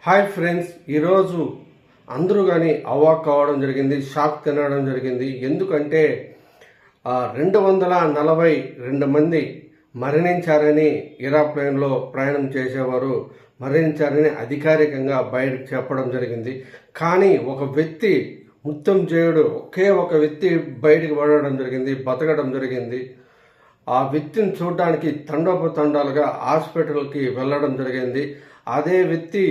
Hi friends, ఈరోజు అందరూ కానీ అవాక్ కావడం జరిగింది, షాక్ తినడం జరిగింది. ఎందుకంటే 242 మంది మరణించారని ఏరోప్లేన్లో ప్రయాణం చేసేవారు మరణించారని అధికారికంగా బయటకు చెప్పడం జరిగింది. కానీ ఒక వ్యక్తి మృత్యుంజయుడు ఒకే ఒక వ్యక్తి బయటకు పడడం జరిగింది, బతకడం జరిగింది. ఆ వ్యక్తిని చూడడానికి తండోపతండాలుగా హాస్పిటల్కి వెళ్ళడం జరిగింది. అదే వ్యక్తి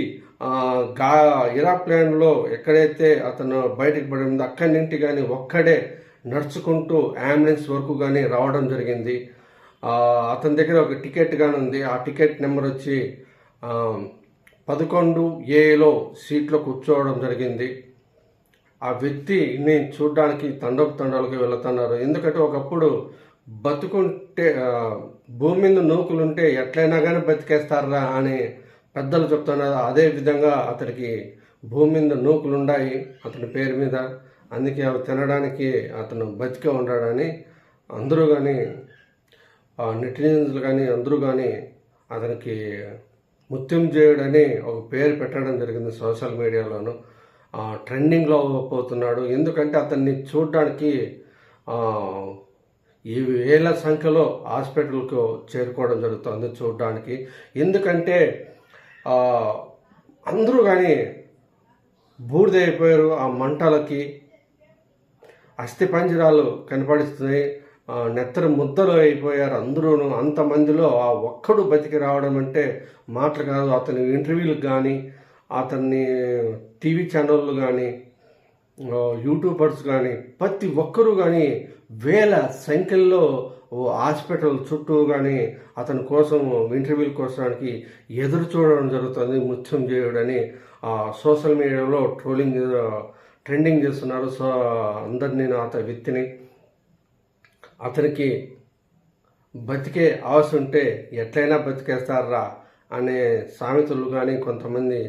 ఏరోప్లేన్లో ఎక్కడైతే అతను బయటకు పడిందో అక్కడి నుండి కానీ ఒక్కడే నడుచుకుంటూ అంబులెన్స్ వరకు కానీ రావడం జరిగింది. అతని దగ్గర ఒక టికెట్ కానీ ఉంది. ఆ టికెట్ నెంబర్ వచ్చి 11Aలో సీట్లో కూర్చోవడం జరిగింది. ఆ వ్యక్తిని చూడడానికి తండోపతండాలుగా వెళుతున్నారు. ఎందుకంటే ఒకప్పుడు బతుకుంటే భూమి మీద నూకులుంటే ఎట్లయినా కానీ బతికేస్తారా అని పెద్దలు చెప్తున్నారు. అదే విధంగా అతనికి భూమి మీద నూకులు ఉన్నాయి అతని పేరు మీద, అందుకే అవి తినడానికి అతను బతికే ఉన్నాడని అందరూ కానీ నెటిజన్స్లు కానీ అందరూ కానీ అతనికి మృత్యుంజయుడని ఒక పేరు పెట్టడం జరిగింది. సోషల్ మీడియాలోను ట్రెండింగ్లో పోతున్నాడు. ఎందుకంటే అతన్ని చూడడానికి ఈ వేల సంఖ్యలో హాస్పిటల్కు చేరుకోవడం జరుగుతుంది చూడడానికి. ఎందుకంటే అందరూ కానీ బూడిదైపోయారు. ఆ మంటలకి అస్థిపంజరాలు కనపడిస్తున్నాయి, నెత్తరు ముద్దలు అయిపోయారు అందరూను. అంతమందిలో ఆ ఒక్కడు బతికి రావడం అంటే మాటలు కాదు. అతని ఇంటర్వ్యూలకు కానీ, అతన్ని టీవీ ఛానళ్ళు కానీ, యూట్యూబర్స్ కానీ ప్రతి ఒక్కరూ కానీ వేల సంఖ్యల్లో హాస్పిటల్ చుట్టూ కానీ అతని కోసం ఇంటర్వ్యూల కోసానికి ఎదురు చూడడం జరుగుతుంది. మృత్యుంజయుడని సోషల్ మీడియాలో ట్రెండింగ్ చేస్తున్నారు. సో అందరినీ అతని వ్యక్తిని అతనికి బతికే ఆశ ఉంటే ఎట్లయినా బతికేస్తారా అనే సామెతలు కానీ కొంతమంది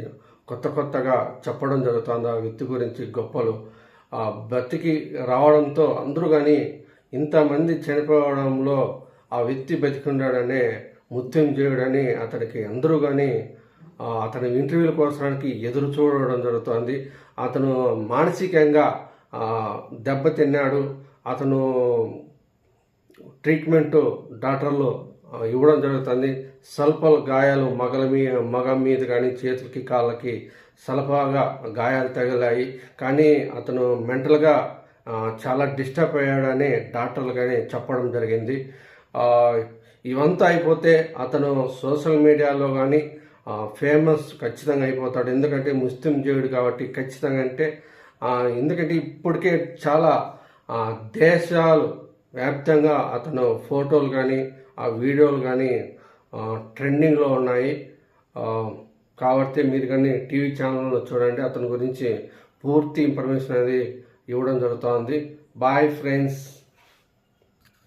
కొత్తగా చెప్పడం జరుగుతుంది. ఆ వ్యక్తి గురించి గొప్పలు బతికి రావడంతో అందరూ కానీ ఇంతమంది చనిపోవడంలో ఆ వ్యక్తి బతికున్నాడనే మృత్యుంజయుడని అతనికి అందరూ కానీ అతని ఇంటర్వ్యూల కోసానికి ఎదురు చూడడం జరుగుతుంది. అతను మానసికంగా దెబ్బతిన్నాడు. అతను ట్రీట్మెంటు డాక్టర్లు ఇవ్వడం జరుగుతుంది. స్వల్ప గాయాలు మగం మీద కానీ చేతులకి కాళ్ళకి స్వల్పగా గాయాలు తగిలాయి. కానీ అతను మెంటల్గా చాలా డిస్టర్బ్ అయ్యాడని డాక్టర్లు కానీ చెప్పడం జరిగింది. ఇవంతా అయిపోతే అతను సోషల్ మీడియాలో కానీ ఫేమస్ ఖచ్చితంగా అయిపోతాడు. ఎందుకంటే మృత్యుంజయుడు కాబట్టి ఖచ్చితంగా. అంటే ఎందుకంటే ఇప్పటికే చాలా దేశాలు వ్యాప్తంగా అతను ఫోటోలు కానీ ఆ వీడియోలు కానీ ట్రెండింగ్లో ఉన్నాయి. కాబట్టి మీరు కానీ టీవీ ఛానల్లో చూడండి. అతని గురించి పూర్తి ఇన్ఫర్మేషన్ అనేది ఇవ్వడం జరుగుతుంది. Bye friends.